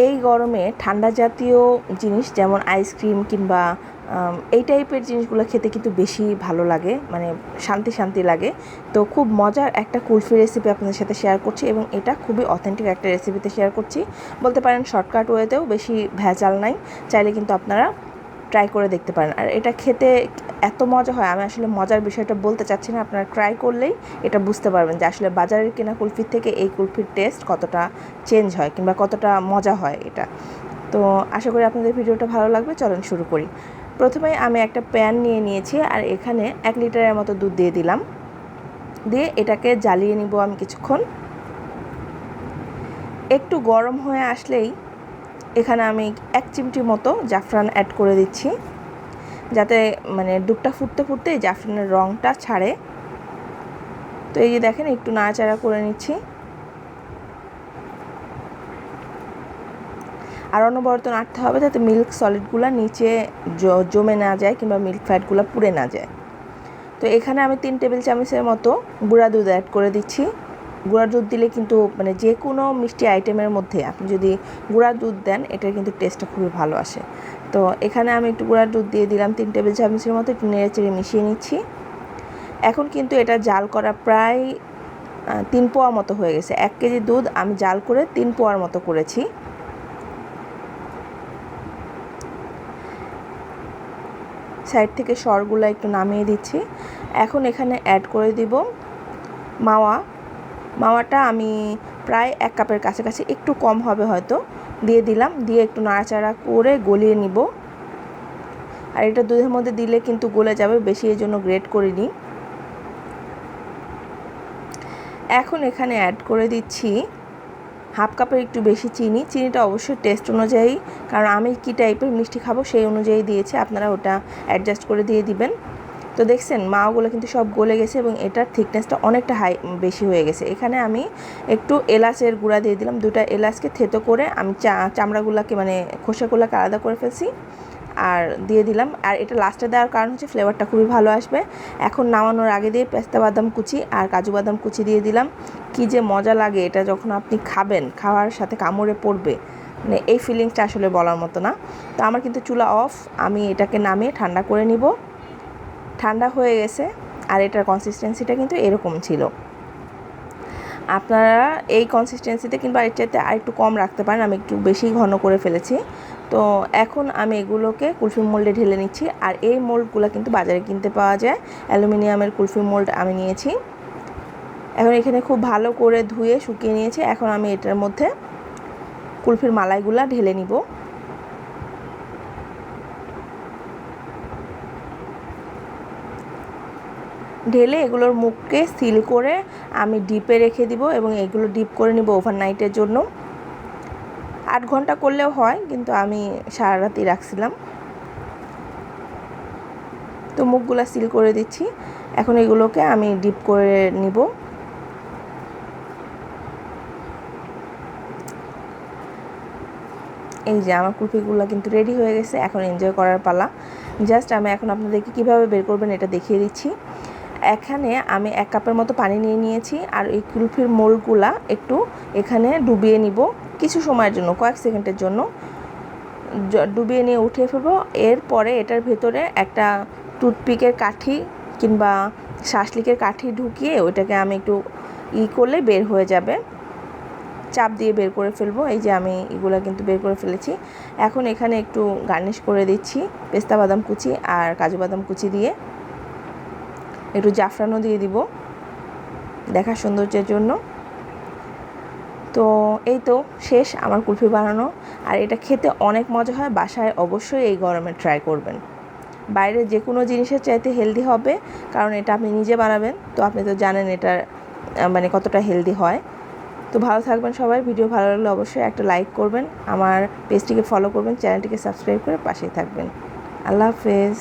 এই গরমে ঠান্ডা জাতীয় জিনিস যেমন আইসক্রিম কিংবা এই টাইপের জিনিসগুলো খেতে কিন্তু বেশি ভালো লাগে, মানে শান্তি শান্তি লাগে। তো খুব মজার একটা কুলফি রেসিপি আপনাদের সাথে শেয়ার করছি এবং এটা খুবই অথেন্টিক একটা রেসিপিতে শেয়ার করছি। বলতে পারেন শর্টকাট ওয়েতেও, বেশি ভেজাল নাই, চাইলে কিন্তু আপনারা ট্রাই করে দেখতে পারেন। আর এটা খেতে এত মজা হয়, আমি আসলে মজার বিষয়টা বলতে চাচ্ছি না, আপনারা ট্রাই করলেই এটা বুঝতে পারবেন যে আসলে বাজারের কেনা কুলফির থেকে এই কুলফির টেস্ট কতটা চেঞ্জ হয় কিংবা কতটা মজা হয় এটা। তো আশা করি আপনাদের ভিডিওটা ভালো লাগবে। চলেন শুরু করি। প্রথমেই আমি একটা প্যান নিয়ে নিয়েছি আর এখানে 1 লিটারের মতো দুধ দিয়ে দিলাম। দিয়ে এটাকে জ্বালিয়ে নিব আমি কিছুক্ষণ। একটু গরম হয়ে আসলেই এখানে আমি 1 চিমটি মতো জাফরান অ্যাড করে দিচ্ছি, যাতে মানে দুধটা ফুটতে ফুটতে জাফরানের রঙটা ছাড়ে। তো এই যে দেখেন, একটু নাড়াচাড়া করে নিচ্ছি। আর অনবরত নাড়তে হবে যাতে মিল্ক সলিডগুলো নিচে জমে না যায় কিংবা মিল্ক ফ্যাটগুলো পুড়ে না যায়। তো এখানে আমি 3 টেবিল চামচের মতো গুঁড়া দুধ অ্যাড করে দিচ্ছি। গুঁড়া দুধ দিলে কিন্তু মানে যে কোনো মিষ্টি আইটেমের মধ্যে আপনি যদি গুঁড়া দুধ দেন, এটার কিন্তু টেস্টটা খুবই ভালো আসে। তো এখানে আমি একটু গুঁড়া দুধ দিয়ে দিলাম 3 টেবিল চামচের মতো, একটু নেড়ে চেড়ে মিশিয়ে নিচ্ছি। এখন কিন্তু এটা জাল করা প্রায় 3 পোয়া মতো হয়ে গেছে। 1 কেজি দুধ আমি জাল করে 3 পোয়ার মতো করেছি। সাইড থেকে সরগুলো একটু নামিয়ে দিচ্ছি। এখন এখানে অ্যাড করে দিব মাওয়াটা আমি প্রায় 1 কাপের কাছাকাছি, একটু কম হবে হয়তো, দিয়ে দিলাম। দিয়ে একটু নাড়াচাড়া করে গলিয়ে নিব। আর এটা দুধের মধ্যে দিলে কিন্তু গলে যাবে বেশি, এই জন্য গ্রেট করিনি। এখন এখানে অ্যাড করে দিচ্ছি 1/2 কাপের একটু বেশি চিনি। চিনিটা অবশ্যই টেস্ট অনুযায়ী, কারণ আমি কী টাইপের মিষ্টি খাবো সেই অনুযায়ী দিয়েছি, আপনারা ওটা অ্যাডজাস্ট করে দিয়ে দিবেন। তো দেখছেন মাওগুলো কিন্তু সব গলে গেছে এবং এটার থিকনেসটা অনেকটা বেশি হয়ে গেছে। এখানে আমি একটু এলাচের গুঁড়া দিয়ে দিলাম। 2টা এলাচকে থেতো করে আমি চামড়াগুলোকে মানে খোসাগুলোকে আলাদা করে ফেলছি আর দিয়ে দিলাম। আর এটা লাস্টে দেওয়ার কারণ হচ্ছে ফ্লেভারটা খুবই ভালো আসবে। এখন নামানোর আগে দিয়ে পেস্তা বাদাম কুচি আর কাজু বাদাম কুচি দিয়ে দিলাম। কি যে মজা লাগে এটা যখন আপনি খাবেন, খাওয়ার সাথে কামড়ে পড়বে, মানে এই ফিলিংসটা আসলে বলার মতো না। তো আমার কিন্তু চুলা অফ, আমি এটাকে নামিয়ে ঠান্ডা করে নিব। ঠান্ডা হয়ে গেছে আর এটার কনসিস্টেন্সিটা কিন্তু এরকম ছিল। আপনারা এই কনসিস্টেন্সিতে কিংবা এর চাইতে আর একটু কম রাখতে পারেন, আমি একটু বেশি ঘন করে ফেলেছি। তো এখন আমি এগুলোকে কুলফি মোল্ডে ঢেলে নিচ্ছি। আর এই মোল্ডগুলো কিন্তু বাজারে কিনতে পাওয়া যায়, অ্যালুমিনিয়ামের কুলফি মোল্ড আমি নিয়েছি। এখন এখানে খুব ভালো করে ধুয়ে শুকিয়ে নিয়েছি। এখন আমি এটার মধ্যে কুলফির মালাইগুলো ঢেলে নিব। ঢেলে এগুলোর মুখকে সিল করে আমি ডিপে রেখে দিব এবং এগুলো ডিপ করে নিব ওভারনাইটের জন্য। 8 ঘন্টা করলেও হয়, কিন্তু আমি সারা রাতই রাখছিলাম। তো মুখগুলো সিল করে দিচ্ছি। এখন এগুলোকে আমি ডিপ করে নিব। এই যে আমার কুলফিগুলো কিন্তু রেডি হয়ে গেছে, এখন এনজয় করার পালা। জাস্ট আমি এখন আপনাদেরকে কীভাবে বের করবেন এটা দেখিয়ে দিচ্ছি। এখানে আমি 1 কাপের মতো পানি নিয়ে নিয়েছি আর এই কুলফির মোল্ডগুলা একটু এখানে ডুবিয়ে নিব কিছু সময়ের জন্য, কয়েক সেকেন্ডের জন্য ডুবিয়ে নিয়ে উঠিয়ে ফেলবো। এরপরে এটার ভেতরে একটা টুথপিকের কাঠি কিংবা শাসলিকের কাঠি ঢুকিয়ে ওইটাকে আমি একটু করলে বের হয়ে যাবে, চাপ দিয়ে বের করে ফেলবো। এই যে আমি এগুলো কিন্তু বের করে ফেলেছি। এখন এখানে একটু গার্নিশ করে দিচ্ছি পেস্তা বাদাম কুচি আর কাজু বাদাম কুচি দিয়ে, একটু জাফরানও দিয়ে দিব দেখার সৌন্দর্যের জন্য। তো এই তো শেষ আমার কুলফি বানানো। আর এটা খেতে অনেক মজা হয়, বাসায় অবশ্যই এই গরমে ট্রাই করবেন। বাইরে যে কোনো জিনিসের চাইতে হেলদি হবে, কারণ এটা আপনি নিজে বানাবেন, তো আপনি তো জানেন এটার মানে কতটা হেলদি হয়। তো ভালো থাকবেন সবাই। ভিডিও ভালো লাগলে অবশ্যই একটা লাইক করবেন, আমার পেজটিকে ফলো করবেন, চ্যানেলটিকে সাবস্ক্রাইব করে পাশেই থাকবেন। আল্লাহ হাফেজ।